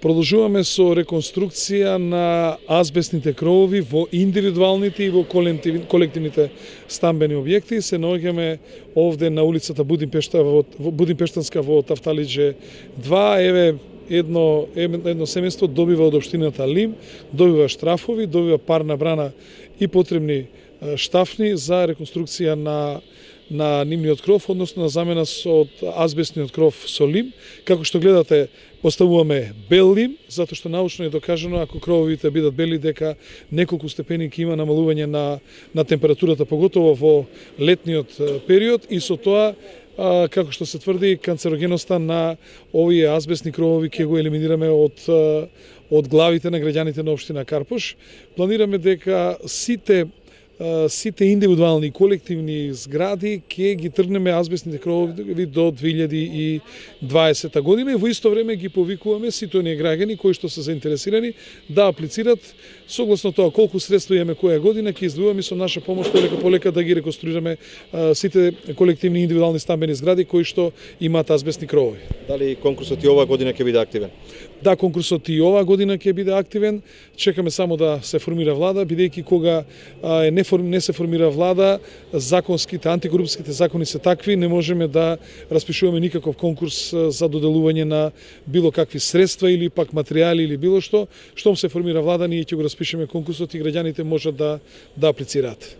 Продолжуваме со реконструкција на азбестните кровови во индивидуалните и во колективните стамбени објекти. Се наоѓаме овде на улицата Будимпештанска во Тафталиџе 2. Еве едно семејство добива од општината Лим, добива штрафови, добива парна брана и потребни штафни за реконструкција на нивниот кров, односно на замена од азбестниот кров со лим. Како што гледате, поставуваме бел лим, затоа што научно е докажано ако крововите бидат бели дека неколку степени ќе има намалување на температурата, поготово во летниот период, и со тоа како што се тврди, канцерогеноста на овие азбестни кровови ќе го елиминираме од главите на граѓаните на општина Карпош. Планираме дека сите индивидуални и колективни згради ќе ги тргнеме азбестните кровови до 2020 година и во исто време ги повикуваме сите оние граѓани кои што се заинтересирани да аплицират согласно тоа колку средства имаме која година, ќе издвојуваме со наша помош полека да ги реконструираме сите колективни и индивидуални стамбени згради кои што имаат азбестни кровови. Дали конкурсот и оваа година ќе биде активен? Да, конкурсот и оваа година ќе биде активен. Чекаме само да се формира влада, бидејќи кога не се формира влада, законските, антикорупските закони се такви, не можеме да распишуваме никаков конкурс за доделување на било какви средства или пак материјали или било што. Штом се формира влада, ние ќе го распишеме конкурсот и граѓаните можат да аплицираат.